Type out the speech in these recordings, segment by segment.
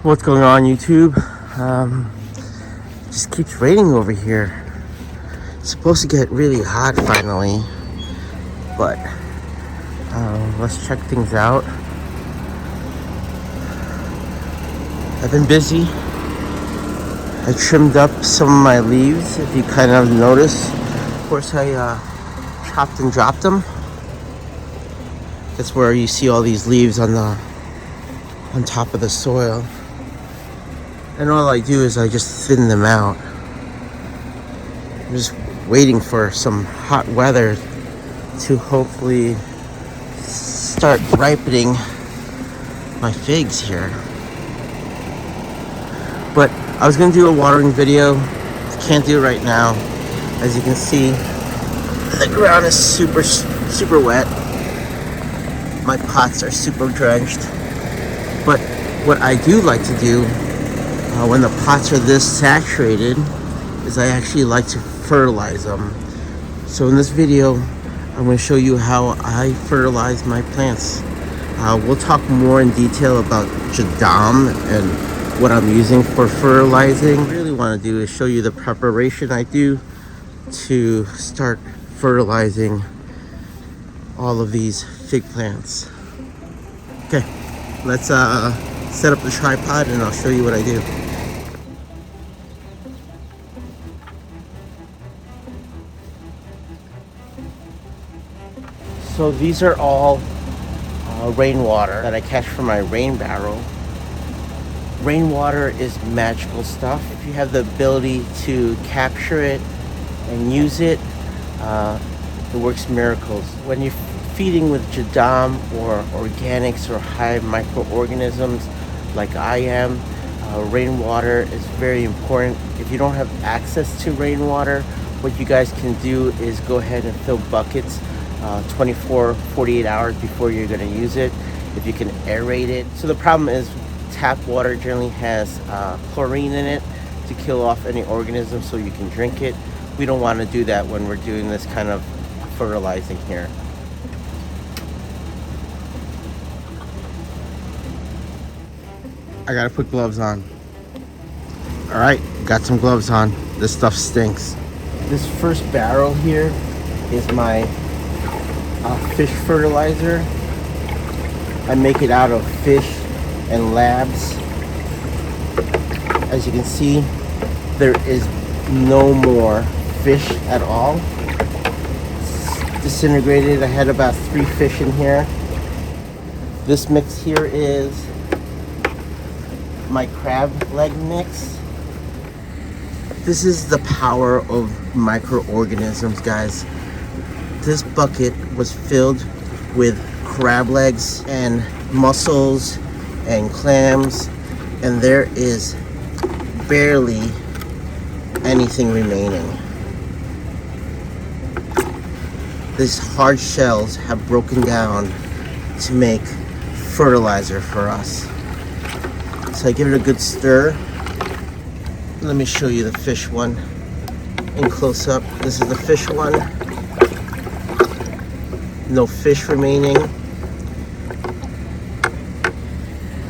What's going on, YouTube? Just keeps raining over here. It's supposed to get really hot finally, but let's check things out. I've been busy. I trimmed up some of my leaves, if you kind of notice. Of course, I chopped and dropped them. That's where you see all these leaves on top of the soil. And all I do is I just thin them out. I'm just waiting for some hot weather to hopefully start ripening my figs here. But I was gonna do a watering video. Can't do it right now. As you can see, the ground is super wet. My pots are super drenched. But what I do like to do when the pots are this saturated is I actually like to fertilize them. So in this video, I'm going to show you how I fertilize my plants. We'll talk more in detail about JADAM and what I'm using for fertilizing. What I really want to do is show you the preparation I do to start fertilizing all of these fig plants. Okay, let's set up the tripod and I'll show you what I do. So these are all rainwater that I catch from my rain barrel. Rainwater is magical stuff. If you have the ability to capture it and use it, it works miracles. When you're feeding with JADAM or organics or high microorganisms like I am, rainwater is very important. If you don't have access to rainwater, what you guys can do is go ahead and fill buckets 48 hours before you're going to use it, if you can aerate it. So the problem is tap water generally has chlorine in it to kill off any organisms so you can drink it. We don't want to do that when we're doing this kind of fertilizing here. I gotta put gloves on. All right, got some gloves on. This stuff stinks. This first barrel here is my fish fertilizer. I make it out of fish and labs. As you can see, there is no more fish at all. It's disintegrated. I had about 3 fish in here. This mix here is my crab leg mix. This is the power of microorganisms, guys. This bucket was filled with crab legs and mussels and clams, and there is barely anything remaining. These hard shells have broken down to make fertilizer for us. So I give it a good stir. Let me show you the fish one in close up. This is the fish one. No fish remaining.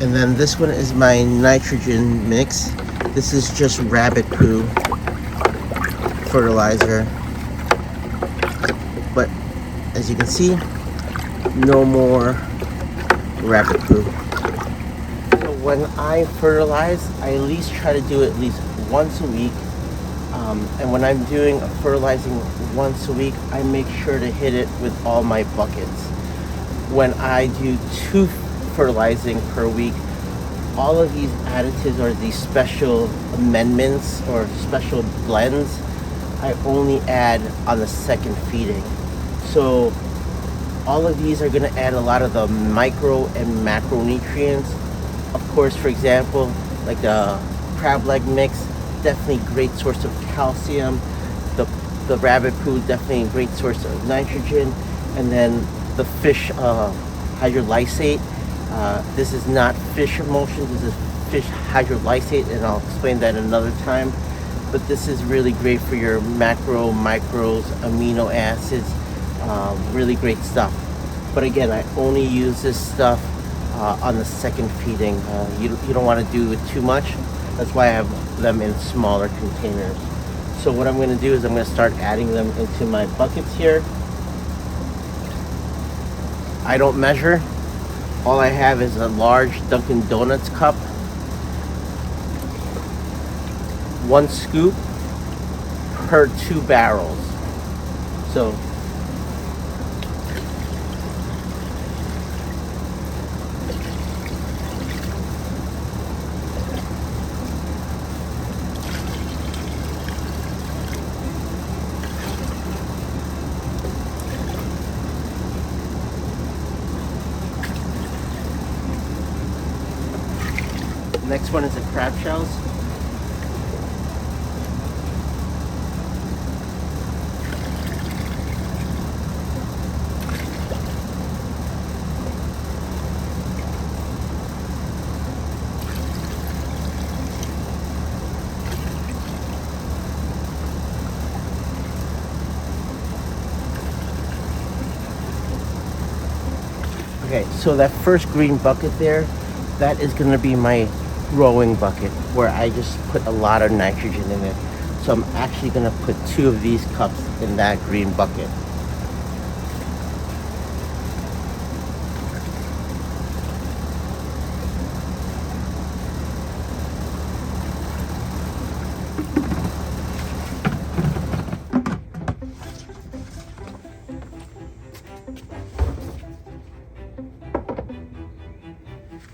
And then this one is my nitrogen mix. This is just rabbit poo fertilizer. But as you can see, no more rabbit poo. So when I fertilize, I at least try to do it at least once a week. And when I'm doing a fertilizing once a week, I make sure to hit it with all my buckets. When I do 2 fertilizing per week, all of these additives or these special amendments or special blends, I only add on the second feeding. So all of these are going to add a lot of the micro and macronutrients. Of course, for example, like the crab leg mix, definitely a great source of calcium. The rabbit poo, definitely a great source of nitrogen. And then the fish hydrolysate. This is not fish emulsion, this is fish hydrolysate, and I'll explain that another time. But this is really great for your macro, micros, amino acids, really great stuff. But again, I only use this stuff on the second feeding. You don't want to do it too much. That's why I have them in smaller containers. So what I'm going to do is I'm going to start adding them into my buckets here. I don't measure. All I have is a large Dunkin' Donuts cup. 1 scoop per 2 barrels. So next one is the crab shells. Okay, so that first green bucket there, that is going to be my growing bucket where I just put a lot of nitrogen in it. So I'm actually going to put 2 of these cups in that green bucket.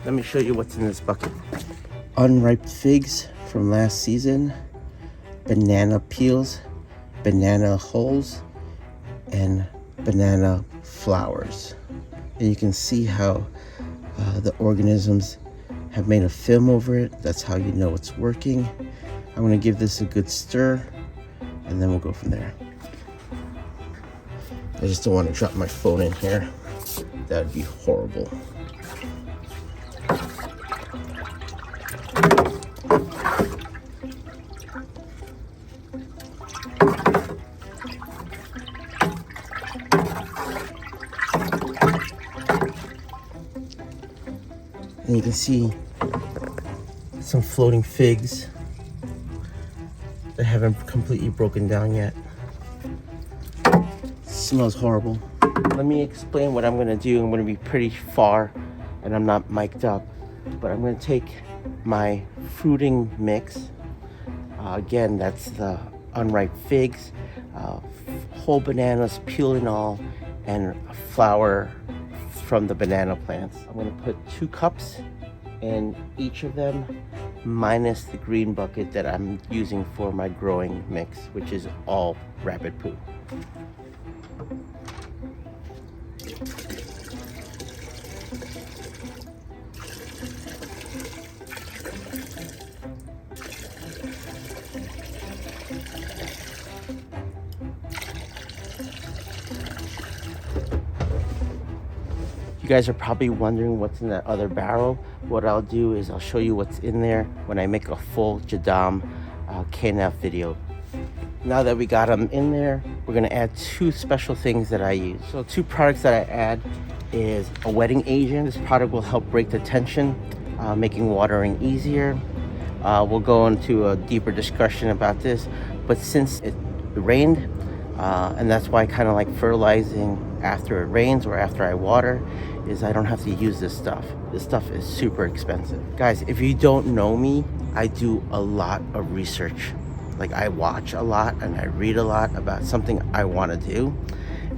Let me show you what's in this bucket. Unripe figs from last season, banana peels, banana hulls, and banana flowers. And you can see how the organisms have made a film over it. That's how you know it's working. I'm gonna give this a good stir, and then we'll go from there. I just don't want to drop my phone in here. That would be horrible. And you can see some floating figs that haven't completely broken down yet. Smells horrible. Let me explain what I'm gonna do. I'm gonna be pretty far and I'm not mic'd up, but I'm gonna take my fruiting mix. Again, that's the unripe figs, whole bananas, peel and all, and flour from the banana plants. I'm gonna put 2 cups in each of them, minus the green bucket that I'm using for my growing mix, which is all rabbit poo. You guys are probably wondering what's in that other barrel. What I'll do is I'll show you what's in there when I make a full JADAM KNF video. Now that we got them in there, we're gonna add 2 special things that I use. So 2 products that I add is a wetting agent. This product will help break the tension, making watering easier. We'll go into a deeper discussion about this, but since it rained, and that's why I kind of like fertilizing after it rains or after I water, is I don't have to use this stuff. This stuff is super expensive. Guys, if you don't know me, I do a lot of research. Like, I watch a lot and I read a lot about something I want to do.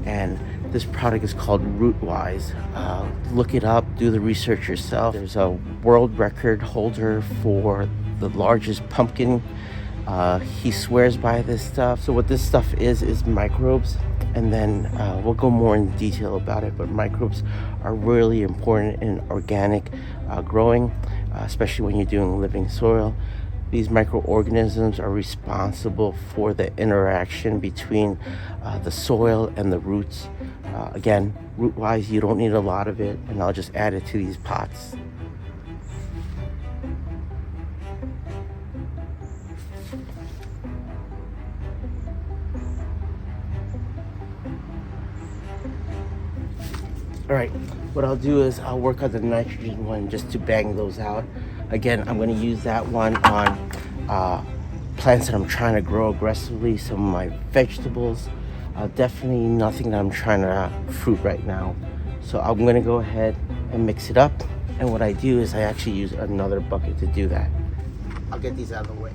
And this product is called Rootwise. Look it up, do the research yourself. There's a world record holder for the largest pumpkin. He swears by this stuff. So what this stuff is microbes. And then we'll go more in detail about it, but microbes are really important in organic growing, especially when you're doing living soil. These microorganisms are responsible for the interaction between the soil and the roots. Again, root-wise, you don't need a lot of it, and I'll just add it to these pots. All right, What I'll do is I'll work on the nitrogen one just to bang those out. Again, I'm going to use that one on plants that I'm trying to grow aggressively, some of my vegetables. Definitely nothing that I'm trying to fruit right now. So I'm going to go ahead and mix it up. And what I do is I actually use another bucket to do that. I'll get these out of the way.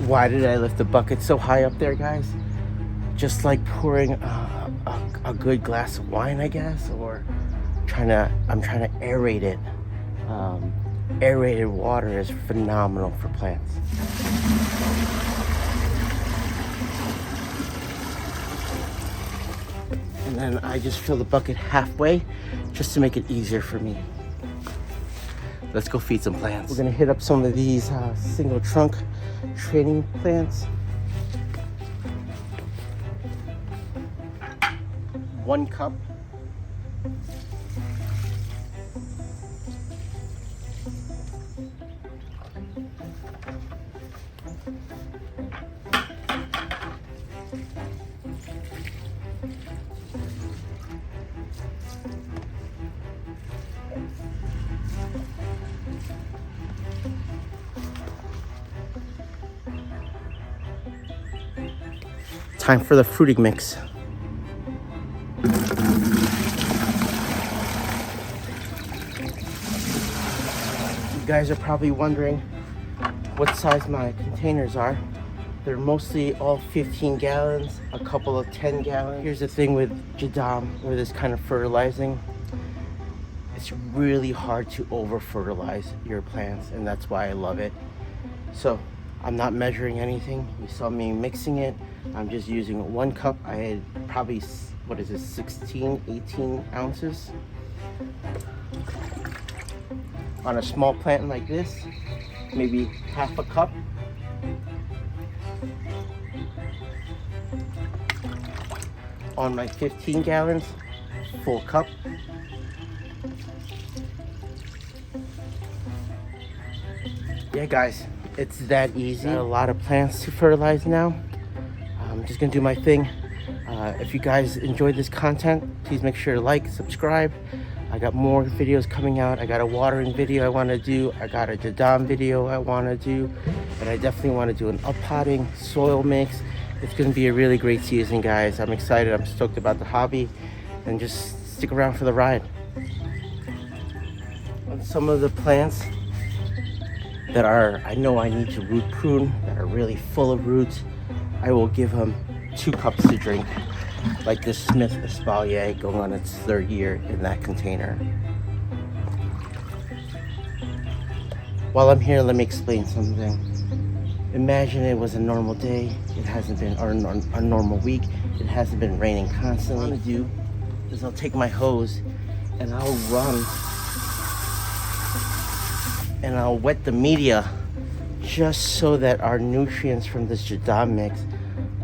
Why did I lift the bucket so high up there, guys? Just like pouring a good glass of wine, I guess, or I'm trying to aerate it. Aerated water is phenomenal for plants. And then I just fill the bucket halfway just to make it easier for me. Let's go feed some plants. We're gonna hit up some of these single trunk training plants. 1 cup. Time for the fruiting mix. You guys are probably wondering what size my containers are. They're mostly all 15 gallons, a couple of 10 gallons. Here's the thing with JADAM, or this kind of fertilizing. It's really hard to over fertilize your plants, and that's why I love it. So I'm not measuring anything. You saw me mixing it. I'm just using 1 cup. I had probably, 16, 18 ounces. On a small plant like this, maybe half a cup. On my 15 gallons, full cup. Yeah, guys, it's that easy. Got a lot of plants to fertilize now. I'm just gonna do my thing. If you guys enjoyed this content, please make sure to like, subscribe. I got more videos coming out. I got a watering video I want to do. I got a JADAM video I want to do. And I definitely want to do an uppotting, soil mix. It's going to be a really great season, guys. I'm excited. I'm stoked about the hobby. And just stick around for the ride. On some of the plants that I know I need to root prune, that are really full of roots, I will give them 2 cups to drink. Like this Smith Espalier going on its 3rd year in that container. While I'm here, let me explain something. Imagine it was a normal day. It hasn't been, or a normal week. It hasn't been raining constantly. What I'm gonna do is I'll take my hose and I'll run and I'll wet the media just so that our nutrients from this JADAM mix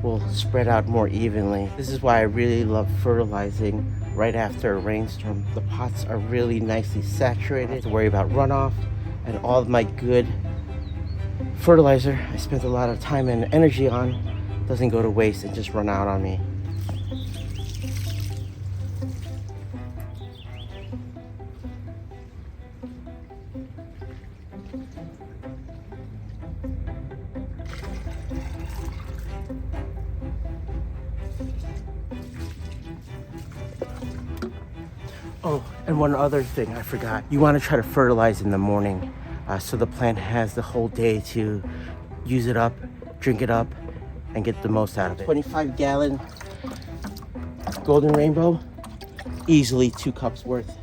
will spread out more evenly. This is why I really love fertilizing right after a rainstorm. The pots are really nicely saturated. I don't have to worry about runoff, and all of my good fertilizer I spent a lot of time and energy on doesn't go to waste and just run out on me. Oh, and one other thing I forgot. You want to try to fertilize in the morning so the plant has the whole day to use it up, drink it up, and get the most out of it. 25-gallon Golden Rainbow, easily 2 cups worth.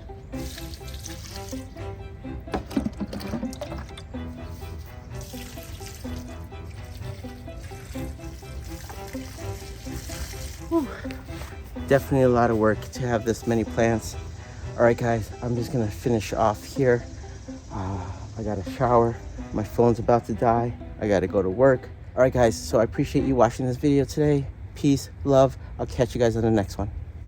Whew. Definitely a lot of work to have this many plants. All right, guys, I'm just gonna finish off here. I got a shower. My phone's about to die. I gotta go to work. All right, guys, so I appreciate you watching this video today. Peace, love. I'll catch you guys on the next one.